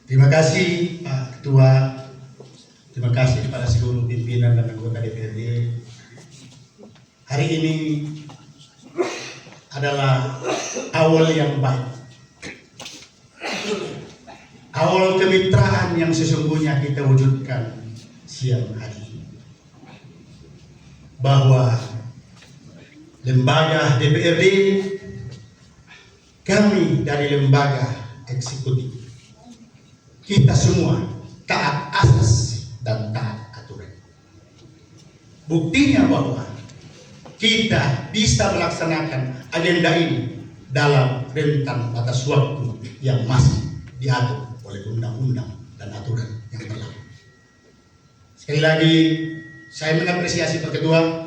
Terima kasih Pak Ketua, terima kasih kepada seluruh pimpinan dan anggota DPRD. Hari ini adalah awal yang baik, awal kemitraan yang sesungguhnya kita wujudkan siang hari ini, bahwa lembaga DPRD, kami dari lembaga eksekutif, kita semua taat asas dan taat aturan. Buktinya bahwa kita bisa melaksanakan agenda ini dalam rentang batas waktu yang masih diatur oleh undang-undang dan aturan yang berlaku. Sekali lagi, saya mengapresiasi Pak Ketua,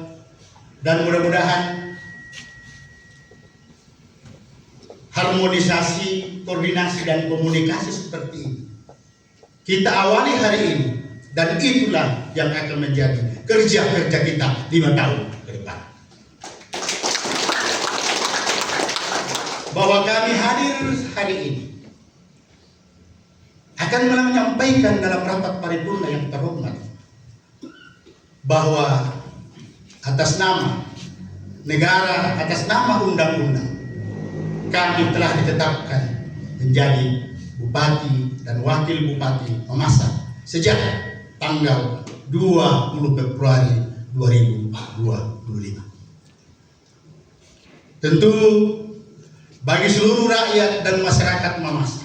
dan mudah-mudahan harmonisasi, koordinasi, dan komunikasi seperti ini kita awali hari ini, dan itulah yang akan menjadi kerja-kerja kita 5 tahun ke depan. Bahwa kami hadir hari ini akan menyampaikan dalam rapat paripurna yang terhormat bahwa atas nama negara, atas nama undang-undang, kami telah ditetapkan menjadi Bupati dan Wakil Bupati Mamasa sejak tanggal 20 Februari 2025. Tentu bagi seluruh rakyat dan masyarakat Mamasa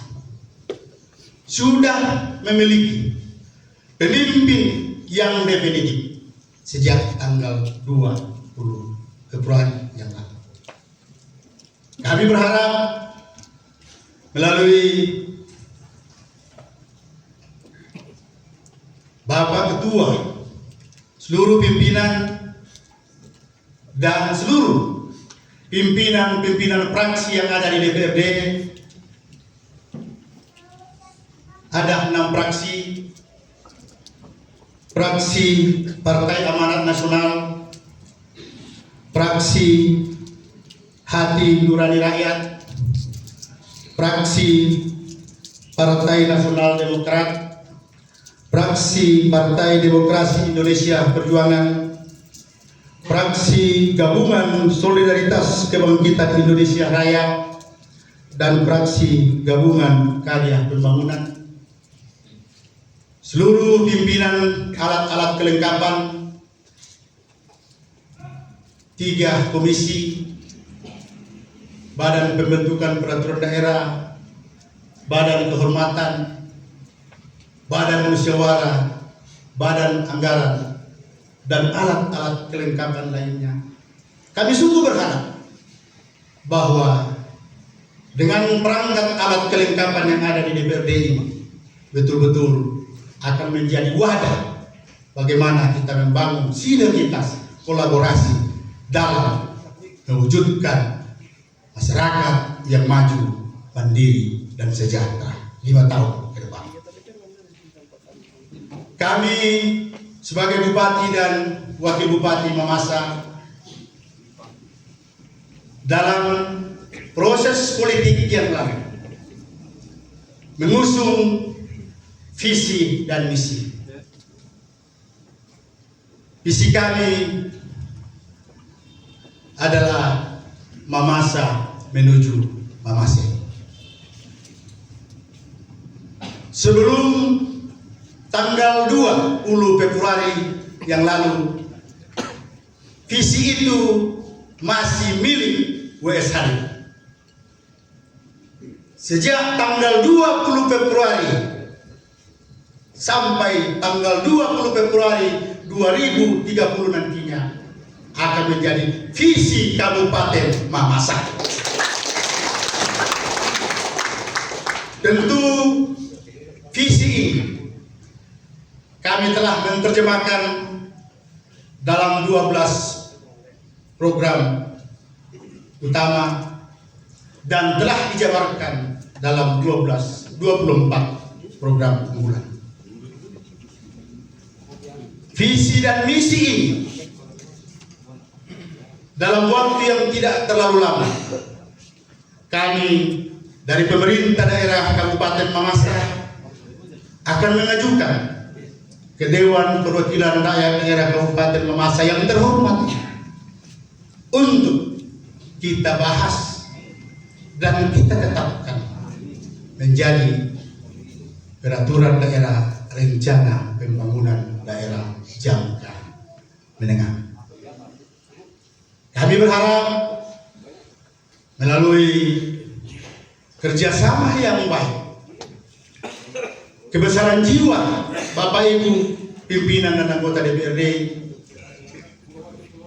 sudah memiliki pemimpin yang definitif sejak tanggal 20 Februari yang lalu. Kami berharap melalui Bapak Ketua, seluruh pimpinan dan seluruh pimpinan fraksi yang ada di DPRD, ada 6 fraksi, fraksi Partai Amanat Nasional, fraksi Hati Nurani Rakyat, fraksi Partai Nasional Demokrat, fraksi Partai Demokrasi Indonesia Perjuangan, fraksi Gabungan Solidaritas Kebangkitan Indonesia Raya, dan fraksi Gabungan Karya Pembangunan. Seluruh pimpinan alat-alat kelengkapan, 3 komisi, Badan Pembentukan Peraturan Daerah, Badan Kehormatan, Badan Musyawarah, Badan Anggaran, dan alat-alat kelengkapan lainnya. Kami sungguh berharap bahwa dengan perangkat alat kelengkapan yang ada di DPRD ini betul-betul akan menjadi wadah bagaimana kita membangun sinergitas kolaborasi dalam mewujudkan masyarakat yang maju, mandiri, dan sejahtera 5 tahun ke depan. Kami sebagai Bupati dan Wakil Bupati Mamasa dalam proses politik yang lalu mengusung visi dan misi. Visi kami adalah Mamasa menuju Mamasa. Sebelum tanggal 20 Februari yang lalu, visi itu masih milik WSHD. Sejak tanggal 20 Februari sampai tanggal 20 Februari 2030 nantinya akan menjadi visi Kabupaten Mamasa. Tentu visi ini kami telah menerjemahkan dalam 12 program utama dan telah dijabarkan dalam 24 program unggulan. Visi dan misi ini dalam waktu yang tidak terlalu lama, kami dari pemerintah daerah Kabupaten Mamasa akan mengajukan ke Dewan Perwakilan Rakyat Daerah Kabupaten Mamasa yang terhormat untuk kita bahas dan kita tetapkan menjadi peraturan daerah rencana pembangunan daerah jangka menengah. Kami berharap melalui kerjasama yang baik, kebesaran jiwa Bapak Ibu pimpinan dan anggota DPRD,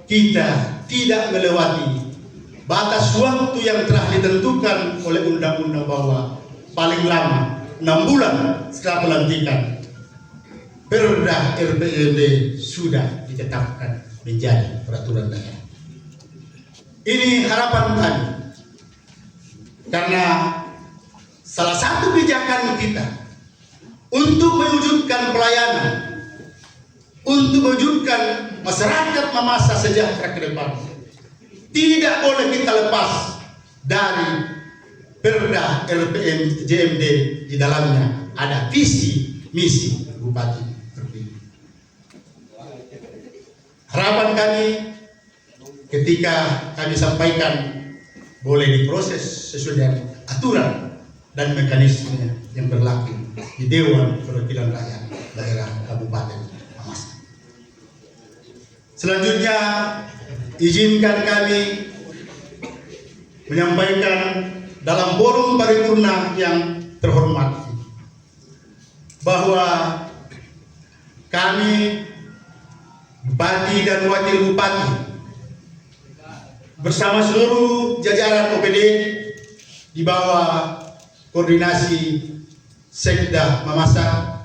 kita tidak melewati batas waktu yang telah ditentukan oleh undang-undang bahwa paling lama 6 bulan setelah pelantikan Perda RPJMD sudah ditetapkan menjadi peraturan daerah. Ini harapan kami, karena salah satu pijakan kita untuk mewujudkan pelayanan, untuk mewujudkan masyarakat Mamasa sejahtera ke depan, tidak boleh kita lepas dari Perda RPJMD. Di dalamnya ada visi misi bupati terpilih. Harapan kami ketika kami sampaikan boleh diproses sesuai dengan aturan dan mekanisme yang berlaku di Dewan Perwakilan Rakyat Daerah Kabupaten Mamasa. Selanjutnya izinkan kami menyampaikan dalam forum paripurna yang terhormat bahwa kami Bupati dan Wakil Bupati bersama seluruh jajaran OPD di bawah koordinasi Sekda Mamasa,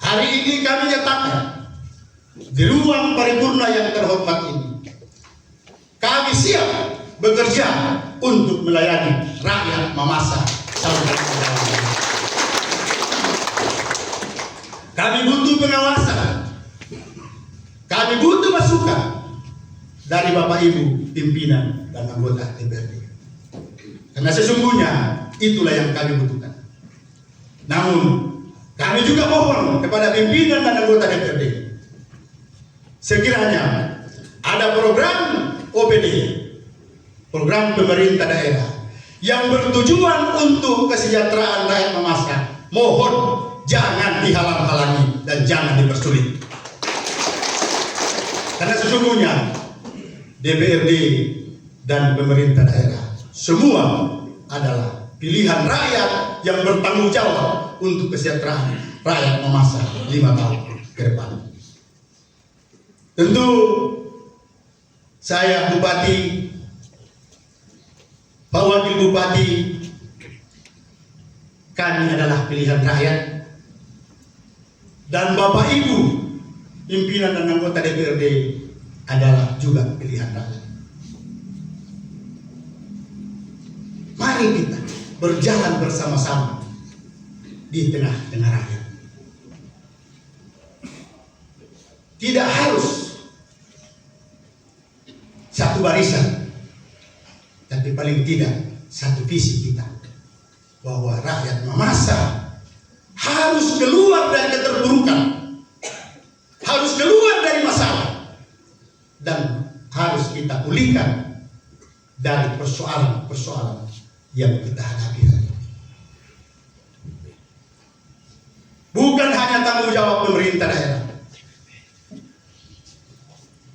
hari ini kami nyatakan di ruang paripurna yang terhormat ini, kami siap bekerja untuk melayani rakyat Mamasa sampai ke. Kami butuh pengawasan, kami butuh masukan dari Bapak Ibu pimpinan dan anggota DPRD, karena sesungguhnya itulah yang kami butuhkan. Namun kami juga mohon kepada pimpinan dan anggota DPRD, sekiranya ada program OPD, program pemerintah daerah yang bertujuan untuk kesejahteraan rakyat Mamasa, mohon jangan dihalang-halangi dan jangan dipersulit. Karena sesungguhnya DPRD dan pemerintah daerah semua adalah pilihan rakyat yang bertanggung jawab untuk kesejahteraan rakyat Mamasa 5 tahun ke depan. Tentu saya Bupati, Pak Wakil Bupati, kami adalah pilihan rakyat, dan Bapak Ibu pimpinan dan anggota DPRD adalah juga pilihan rakyat. Mari kita berjalan bersama-sama di tengah-tengah rakyat. Tidak harus satu barisan, tapi paling tidak satu visi kita, bahwa rakyat Mamasa harus keluar dari keterpurukan, harus keluar dari masalah, dan harus kita pulihkan dari persoalan-persoalan yang kita hadapi. Bukan hanya tanggung jawab pemerintah daerah.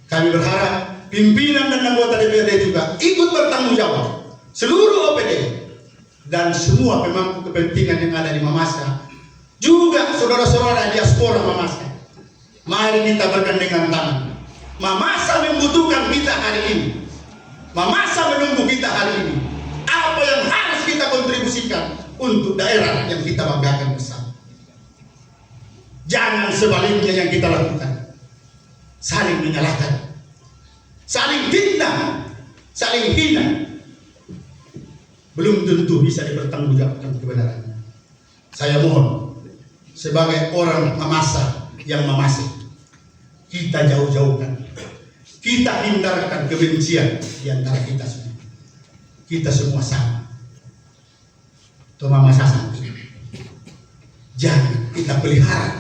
Kami berharap pimpinan dan anggota DPRD juga ikut bertanggung jawab, seluruh OPD dan semua pemangku kepentingan yang ada di Mamasa, juga saudara-saudara diaspora Mamasa. Mari kita bergandengan tangan. Mamasa membutuhkan kita hari ini. Mamasa menunggu kita hari ini. Apa yang harus kita kontribusikan untuk daerah yang kita banggakan bersama. Jangan sebaliknya yang kita lakukan, saling menyalahkan, saling fitnah, saling hina. Belum tentu bisa dipertanggungjawabkan kebenarannya. Saya mohon, sebagai orang Mamasa yang Mamasa, kita jauh-jauhkan, kita hindarkan kebencian di antara kita semua. Kita semua sama. Itu Mamasa satu. kita pelihara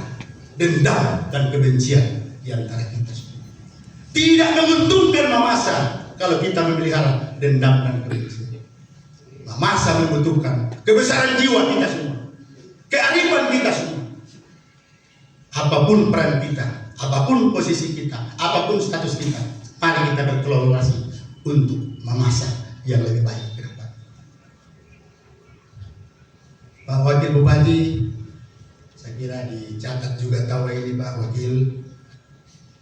dendam dan kebencian di antara kita semua. Tidak menguntungkan Mamasa kalau kita memelihara dendam dan kebencian. Mamasa membutuhkan kebesaran jiwa kita semua, kearifan kita semua. Apapun peran kita, apapun posisi kita, apapun status kita, mari kita berkolaborasi untuk Mamasa yang lebih baik ke depan. Pak Wakil Bupati, saya kira dicatat juga tahu ini Pak Wakil,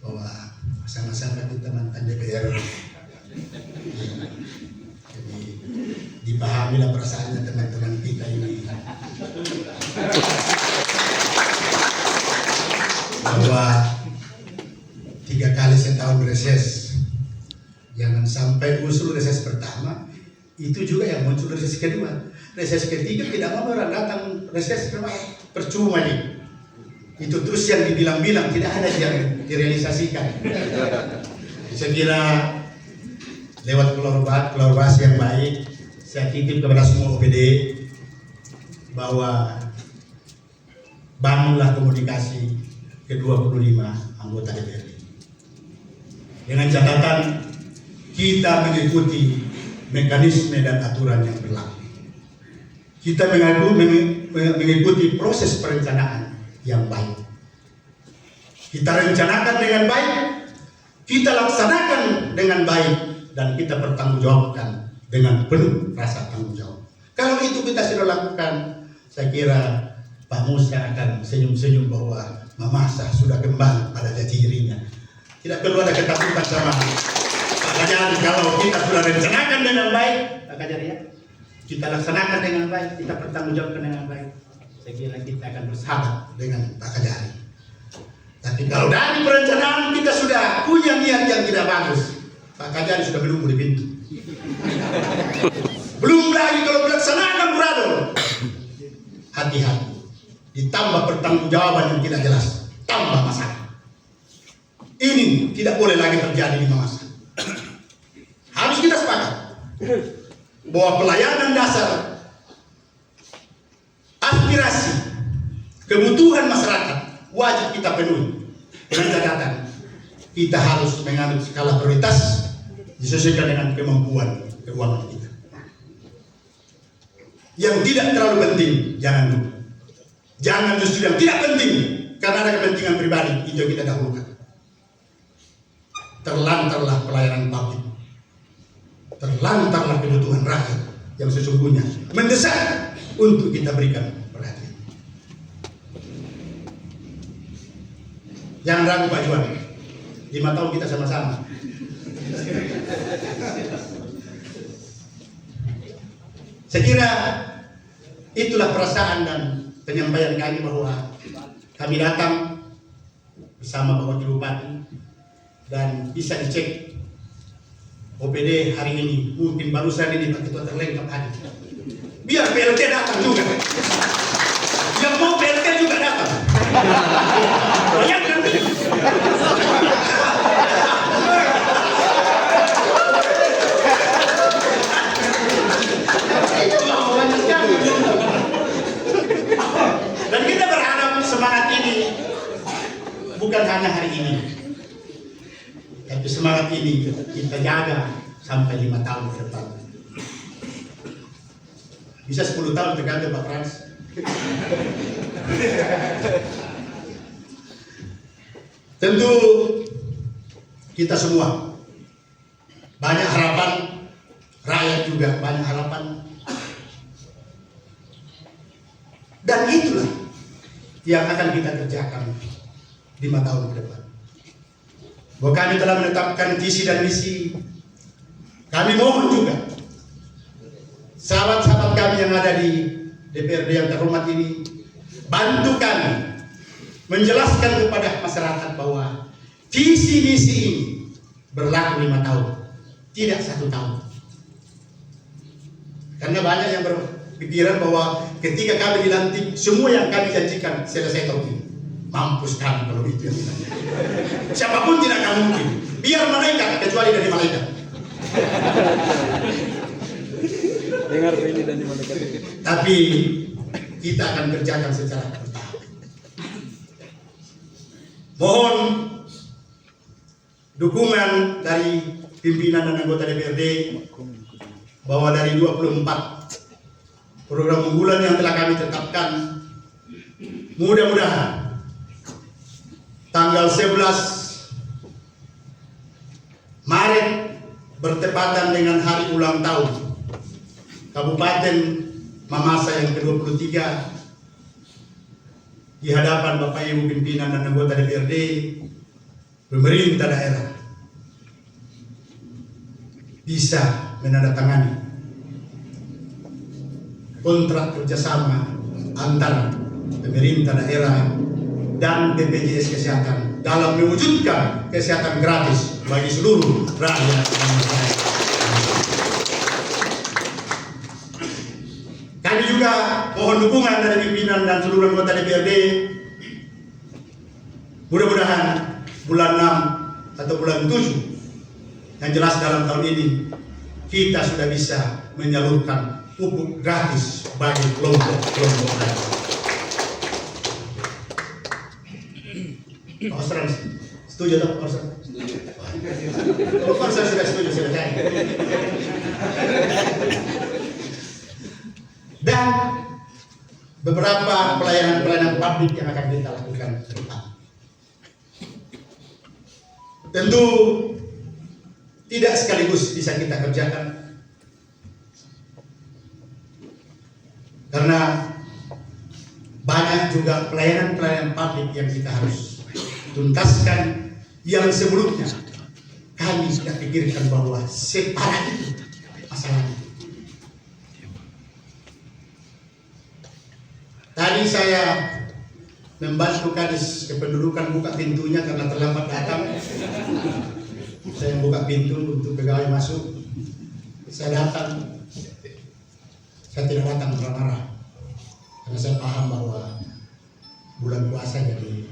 bahwa sama-sama kita mantan DPR. Jadi dipahamilah perasaannya teman-teman kita ini, bahwa 3 kali setahun reses. Jangan sampai usul reses pertama itu juga yang muncul reses kedua. Reses ketiga tidak mau orang datang, reses kedua percuma nih. Itu terus yang dibilang-bilang tidak ada yang direalisasikan. Saya kira lewat kolaborasi yang baik, saya titip kepada semua OPD bahwa bangunlah komunikasi ke-25 anggota DPRD. Dengan catatan kita mengikuti mekanisme dan aturan yang berlaku. Kita mengikuti proses perencanaan yang baik. Kita rencanakan dengan baik, kita laksanakan dengan baik, dan kita bertanggungjawabkan dengan penuh rasa tanggung jawab. Kalau itu kita sudah lakukan, saya kira Pak Musa akan senyum-senyum bahwa Mamasa sudah kembali pada jati dirinya. Tidak perlu ada ketakutan sama Pak Kajari. Kalau kita sudah rencanakan dengan baik, Pak Kajari ya, kita laksanakan dengan baik, kita bertanggungjawabkan dengan baik, saya kira kita akan bersahabat dengan Pak Kajari. Tapi kalau dari perencanaan kita sudah punya niat yang tidak bagus, Pak Kajari sudah menunggu di pintu. Belum lagi kalau melaksanakan beradol, hati-hati. Ditambah pertanggungjawaban yang tidak jelas, tambah masalah. Ini tidak boleh lagi terjadi di Mamasa. Harus kita sepakat bahwa pelayanan dasar, aspirasi, kebutuhan masyarakat wajib kita penuhi. Dengan catatan kita harus menganut skala prioritas disesuaikan dengan kemampuan keuangan kita. Yang tidak terlalu penting jangan dulu. Jangan justru yang tidak penting karena ada kepentingan pribadi, itu yang kita dahulukan. Terlantarlah pelayanan publik, terlantarlah kebutuhan rakyat yang sesungguhnya mendesak untuk kita berikan perhatian. Jangan ragu Pak Juan, 5 tahun kita sama-sama. Saya kira itulah perasaan dan penyampaian kami bahwa kami datang bersama Pak Wakil Bupati, dan bisa dicek OPD hari ini, mungkin barusan ini Pak Ketua terlengkap hadir. Biar PLT datang juga, yang mau PLT juga datang. Bayangkan. Dan kita berharap semangat ini bukan hanya hari ini, tapi semangat ini kita jaga sampai 5 tahun ke depan. Bisa 10 tahun tergantung Pak Frans. Tentu kita semua banyak harapan, rakyat juga banyak harapan. Dan itulah yang akan kita kerjakan 5 tahun ke depan. Bahwa kami telah menetapkan visi dan misi. Kami mohon juga sahabat-sahabat kami yang ada di DPRD yang terhormat ini, bantu kami menjelaskan kepada masyarakat bahwa visi misi ini berlaku 5 tahun, tidak 1 tahun. Karena banyak yang berpikiran bahwa ketika kami dilantik, semua yang kami janjikan selesai tahun ini. Mampus kami kalau itu yang ditanya. Siapapun tidak akan mungkin. Biar malaikat, kecuali dari malaikat. Dengar ini dari malaikat. Tapi kita akan kerjakan secara bertahap. Mohon dukungan dari pimpinan dan anggota DPRD bahwa dari 24 program unggulan yang telah kami tetapkan, mudah-mudahan tanggal 11 Maret bertepatan dengan hari ulang tahun Kabupaten Mamasa yang ke-23 di hadapan Bapak Ibu pimpinan dan anggota DPRD, pemerintah daerah bisa menandatangani kontrak kerjasama antara pemerintah daerah dan BPJS Kesehatan dalam mewujudkan kesehatan gratis bagi seluruh rakyat Indonesia. Kami juga mohon dukungan dari pimpinan dan seluruh anggota DPRD. Mudah-mudahan bulan 6 atau bulan 7 yang jelas dalam tahun ini kita sudah bisa menyalurkan pupuk gratis bagi kelompok-kelompok lain. Pak Osran, setuju tak Pak Osran? Setuju. Pak Osran sudah setuju, selesai. Dan beberapa pelayanan-pelayanan publik yang akan kita lakukan ke depan. Tentu tidak sekaligus bisa kita kerjakan karena banyak juga pelayanan-pelayanan publik yang kita harus tuntaskan yang sebelumnya kami tidak pikirkan bahwa separah itu masalahnya. Tadi saya membantu Kadis Kependudukan buka pintunya karena terlambat datang. Saya buka pintu untuk pegawai masuk. Saya datang. Saya tidak datang marah-marah karena saya paham bahwa bulan puasa jadi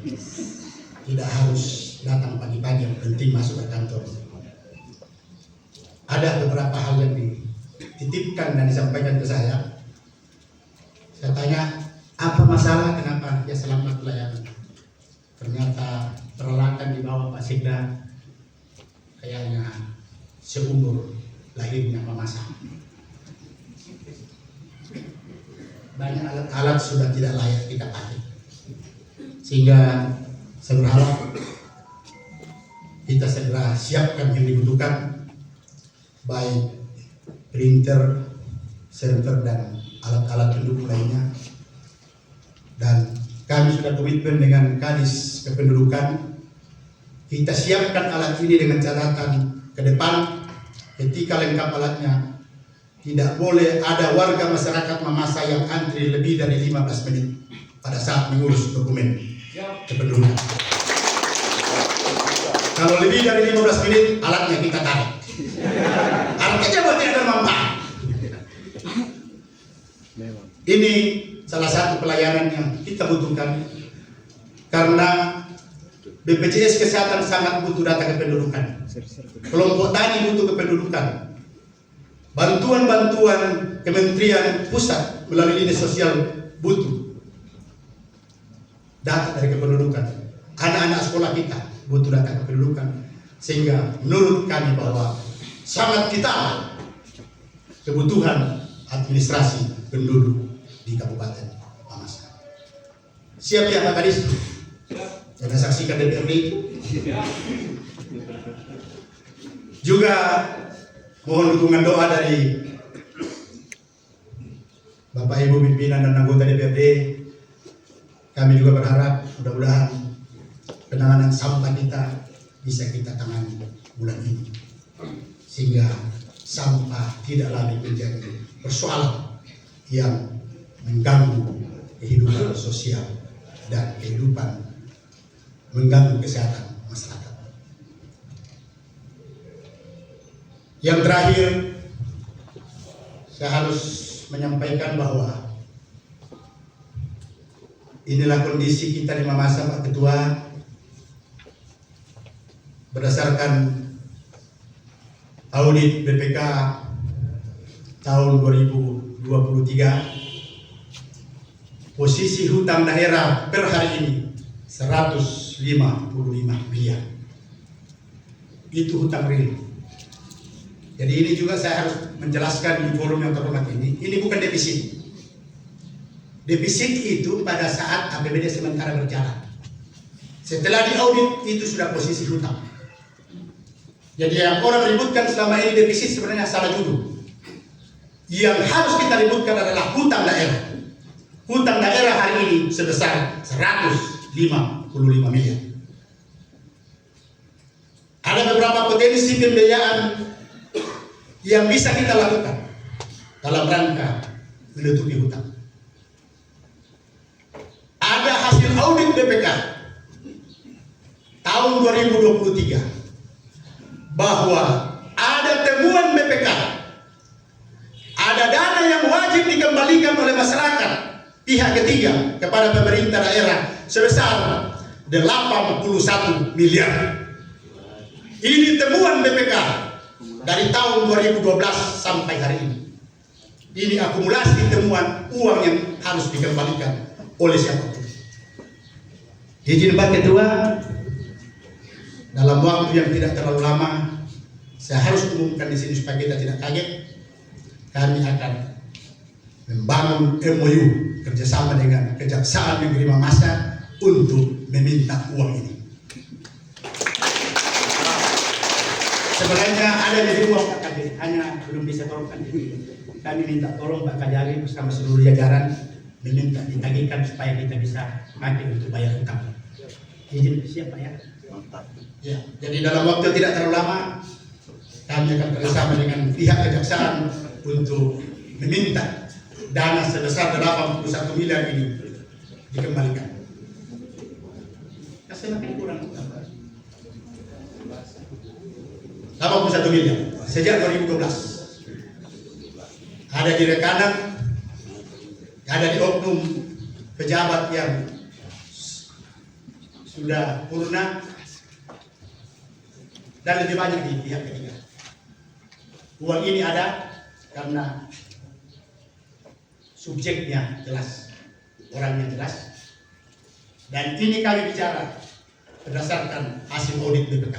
tidak harus datang pagi-pagi, yang penting masuk ke kantor. Ada beberapa hal yang dititipkan dan disampaikan ke saya. Saya tanya, apa masalah, kenapa? Ya selamat pelayanan. Ternyata peralatan di bawah Pak Sikda kayaknya seumur lahirnya Mamasa. Banyak alat-alat sudah tidak layak kita pakai. Sehingga saya berharap kita segera siapkan yang dibutuhkan, baik printer, server, dan alat-alat pendukung lainnya. Dan kami sudah komitmen dengan Kadis Kependudukan, kita siapkan alat ini dengan catatan ke depan ketika lengkap alatnya tidak boleh ada warga masyarakat Mamasa yang antri lebih dari 15 menit pada saat mengurus dokumen kependudukan. Kalau lebih dari 15 menit alatnya kita tarik. Artinya buat tidak bermanfaat. Ini salah satu pelayanan yang kita butuhkan karena BPJS Kesehatan sangat butuh data kependudukan. Kelompok tani butuh kependudukan. Bantuan-bantuan Kementerian Pusat melalui dinas sosial butuh data dari kependudukan. Anak-anak sekolah kita butuh data kependudukan. Sehingga menurut kami bahwa sangat vital kebutuhan administrasi penduduk di Kabupaten Mamasa. Siap ya Pak Kadis? Jangan saksikan DPRD itu. Juga mohon dukungan doa dari Bapak Ibu pimpinan dan anggota DPRD. Kami juga berharap mudah-mudahan penanganan sampah kita bisa kita tangani bulan ini, sehingga sampah tidak lagi menjadi persoalan yang mengganggu kehidupan sosial dan kehidupan, mengganggu kesehatan masyarakat. Yang terakhir, saya harus menyampaikan bahwa inilah kondisi kita di Mamasa, Pak Ketua. Berdasarkan audit BPK tahun 2023, posisi hutang daerah per hari ini 155 miliar. Itu hutang real. Jadi ini juga saya harus menjelaskan di forum yang terhormat ini bukan defisit. Defisit itu pada saat APBD sementara berjalan. Setelah diaudit itu sudah posisi hutang. Jadi yang orang ributkan selama ini defisit sebenarnya salah judul. Yang harus kita ributkan adalah hutang daerah. Hutang daerah hari ini sebesar 155 miliar. Ada beberapa potensi pembiayaan yang bisa kita lakukan dalam rangka menutupi hutang. Ada hasil audit BPK tahun 2023 bahwa ada temuan BPK, ada dana yang wajib dikembalikan oleh masyarakat pihak ketiga kepada pemerintah daerah sebesar 81 miliar. Ini temuan BPK dari tahun 2012 sampai hari ini. Ini akumulasi temuan uang yang harus dikembalikan oleh siapapun. Izin Pak Ketua, dalam waktu yang tidak terlalu lama, saya harus umumkan di sini supaya kita tidak kaget. Kami akan membangun MOU kerjasama dengan Kejaksaan Negeri Mamasa untuk meminta uang ini. Sebenarnya ada di uang Pak Kajari, hanya belum bisa tolongkan. Kami minta tolong Pak Kajari bersama seluruh jajaran meminta ditagihkan supaya kita bisa pakai untuk bayar hutang. Izin siapa ya? Ya, jadi dalam waktu tidak terlalu lama kami akan bersama dengan pihak kejaksaan untuk meminta dana sebesar 81 miliar ini dikembalikan. Kasih makin kurang. 81 miliar sejak 2012. Ada di rekanan, ada di oknum pejabat yang sudah purna, dan lebih banyak di pihak ketiga. Uang ini ada karena subjeknya jelas, orangnya jelas, dan ini kami bicara berdasarkan hasil audit BPK.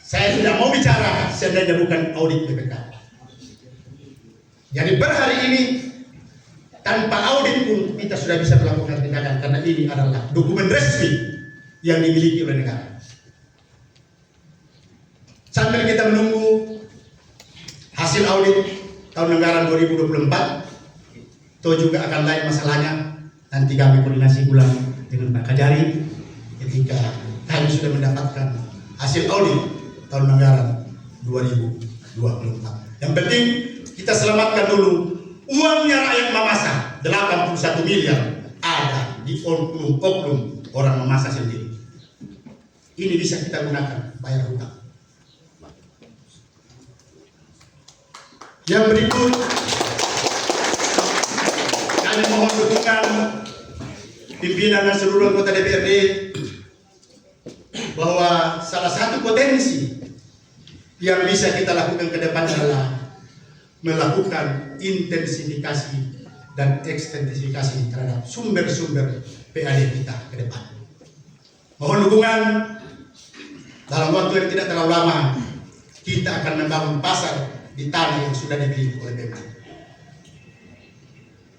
Saya tidak mau bicara seandainya bukan audit BPK. Jadi per hari ini tanpa audit pun kita sudah bisa melakukan tindakan karena ini adalah dokumen resmi yang dimiliki oleh negara. Sambil kita menunggu hasil audit tahun anggaran 2024, itu juga akan lain masalahnya. Nanti kami koordinasi ulang dengan Pak Kajari ketika kami sudah mendapatkan hasil audit tahun anggaran 2024. Yang penting kita selamatkan dulu uangnya rakyat Mamasa 81 miliar ada di oknum orang Mamasa sendiri. Ini bisa kita gunakan bayar hutang. Yang berikut kami mohon dukungan pimpinan dan seluruh anggota DPRD bahwa salah satu potensi yang bisa kita lakukan ke depan adalah melakukan intensifikasi dan ekstensifikasi terhadap sumber-sumber PAD kita ke depan. Mohon dukungan dalam waktu yang tidak terlalu lama kita akan membangun pasar di tanah yang sudah dimiliki oleh Pemda.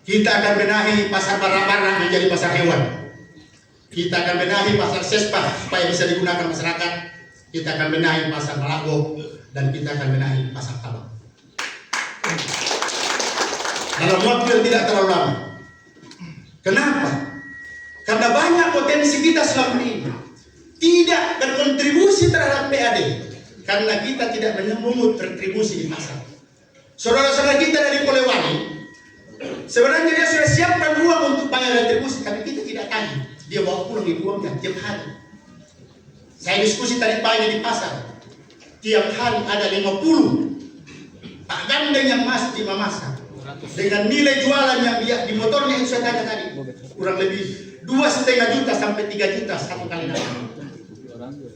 Kita akan benahi pasar barang-barang menjadi pasar hewan. Kita akan benahi pasar sespa supaya bisa digunakan masyarakat. Kita akan benahi pasar Malago dan kita akan benahi pasar Tabak. Dalam waktu yang tidak terlalu lama. Kenapa? Karena banyak potensi kita selama ini tidak berkontribusi terhadap PAD karena kita tidak memungut retribusi di pasar. Saudara-saudara kita dari Polewali sebenarnya dia sudah siapkan uang untuk bayar retribusi, tapi kita tidak tagih. Dia bawa pulang di uangnya tiap hari. Saya diskusi tadi pagi di pasar. Tiap hari ada 50 Pak Gandeng yang masuk di Mamasa dengan nilai jualan yang dia di motornya yang saya tanya tadi kurang lebih 2,5 juta sampai 3 juta satu kali datang.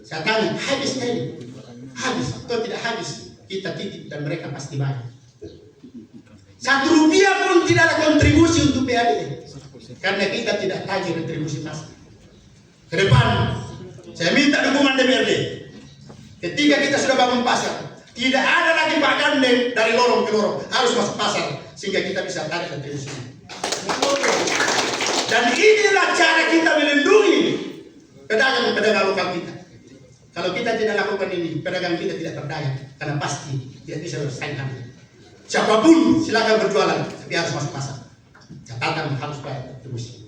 Saya tanya habis kali, habis atau tidak habis? Kita titip dan mereka pasti bayar. 1 rupiah pun tidak ada kontribusi untuk PAD karena kita tidak tagih retribusi pasar. ke depan saya minta dukungan DPRD. Ketika kita sudah bangun pasar, tidak ada lagi Pak Gandeng dari lorong ke lorong, harus masuk pasar sehingga kita bisa tarik retribusi. Dan inilah cara kita melindungi pedagang-pedagang lokal kita. Kalau kita tidak lakukan ini, pedagang kita tidak berdaya karena pasti tidak bisa bersaing kami. Siapapun silakan berjualan, tapi harus masuk pasar. Catatan harus bayar retribusi.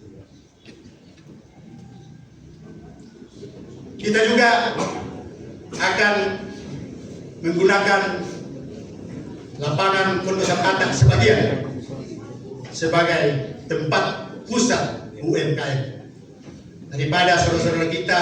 Kita juga akan menggunakan lapangan Pondok Atak sebagian sebagai tempat pusat UMKM. Daripada saudara-saudara kita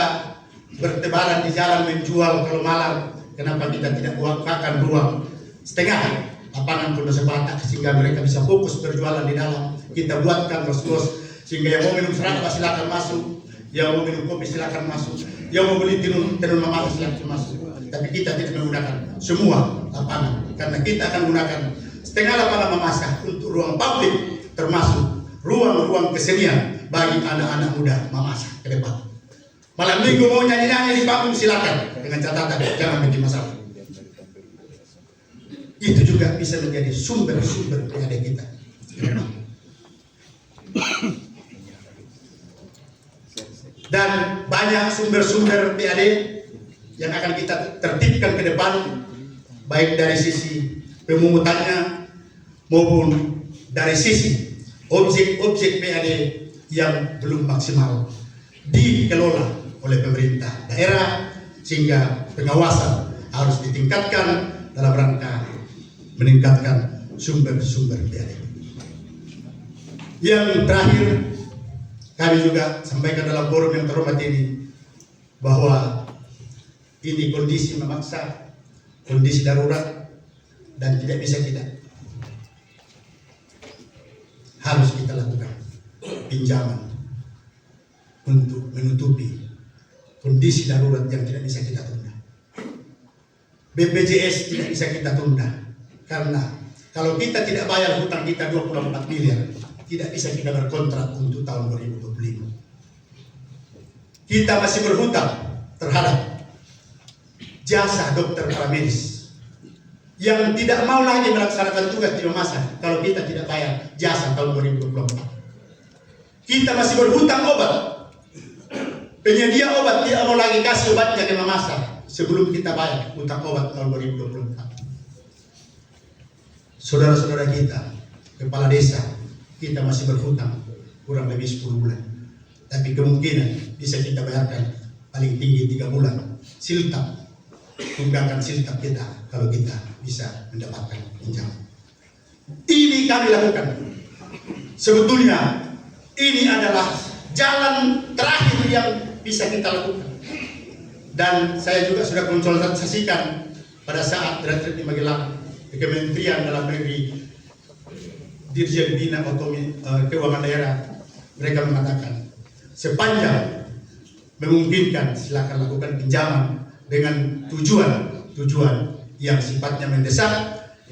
bertebaran di jalan menjual kalau malam, kenapa kita tidak bukakan ruang setengah lapangan Pondok Atak sehingga mereka bisa fokus berjualan di dalam. Kita buatkan los-los sehingga yang mau minum serapa silakan masuk, yang mau minum kopi silakan masuk, yang mau beli tenun mama silakan masuk. Tapi kita tidak menggunakan semua lapangan karena kita akan gunakan setengah lapangan memasak untuk ruang publik, termasuk ruang-ruang kesenian bagi anak-anak muda memasak ke depan. Malam minggu mau nyanyi-nyanyi di panggung silakan, dengan catatan jangan bikin masalah. Itu juga bisa menjadi sumber-sumber PAD kita. Dan banyak sumber-sumber PAD yang akan kita tertibkan ke depan, baik dari sisi pemungutannya maupun dari sisi objek-objek PAD yang belum maksimal dikelola oleh pemerintah daerah, sehingga pengawasan harus ditingkatkan dalam rangka meningkatkan sumber-sumber PAD. Yang terakhir, kami juga sampaikan dalam forum yang terhormat ini bahwa ini kondisi memaksa, kondisi darurat, dan tidak bisa tidak. Harus kita lakukan pinjaman untuk menutupi kondisi darurat yang tidak bisa kita tunda. BPJS tidak bisa kita tunda, karena kalau kita tidak bayar hutang kita 24 miliar, tidak bisa kita berkontrak untuk tahun 2025. Kita masih berhutang terhadap jasa dokter paramedis yang tidak mau lagi melaksanakan tugas di rumah sakit kalau kita tidak bayar jasa tahun 2024. Kita masih berhutang obat. Penyedia obat tidak mau lagi kasih obatnya ke memasak sebelum kita bayar hutang obat tahun 2024. Saudara-saudara kita, kepala desa, kita masih berhutang kurang lebih 10 bulan. Tapi kemungkinan bisa kita bayarkan paling tinggi 3 bulan. Siltap, tunggakan siltap kita kalau kita bisa mendapatkan pinjaman. Ini kami lakukan. Sebetulnya ini adalah jalan terakhir yang bisa kita lakukan. Dan saya juga sudah konsultasikan pada saat retret di Magelang ke Kementerian Dalam Negeri, Dirjen Bina Otonomi Keuangan Daerah. Mereka mengatakan sepanjang memungkinkan silakan lakukan pinjaman dengan tujuan yang sifatnya mendesak,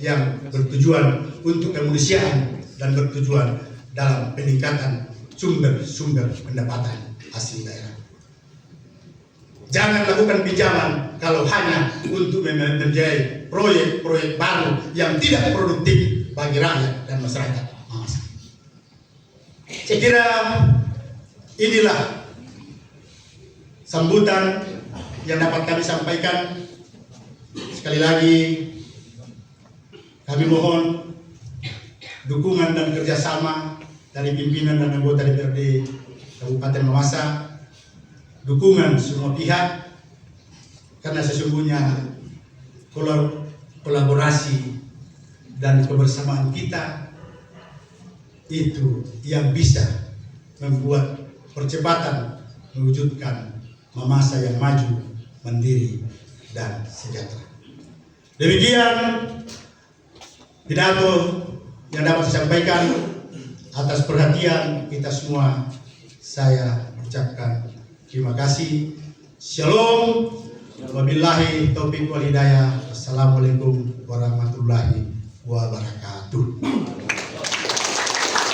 yang bertujuan untuk kemanusiaan dan bertujuan dalam peningkatan sumber-sumber pendapatan asli daerah. Jangan lakukan pinjaman kalau hanya untuk menjadi proyek-proyek baru yang tidak produktif bagi rakyat dan masyarakat. Saya kira inilah sambutan yang dapat kami sampaikan. Sekali lagi kami mohon dukungan dan kerjasama dari pimpinan dan anggota DPRD Kabupaten Mamasa, dukungan semua pihak, karena sesungguhnya kolaborasi dan kebersamaan kita itu yang bisa membuat percepatan mewujudkan Mamasa yang maju, mandiri, dan sejahtera. Demikian pidato yang dapat saya sampaikan. Atas perhatian kita semua, saya ucapkan terima kasih. Shalom. Wabillahi taufiq wal hidayah. Assalamualaikum warahmatullahi wabarakatuh.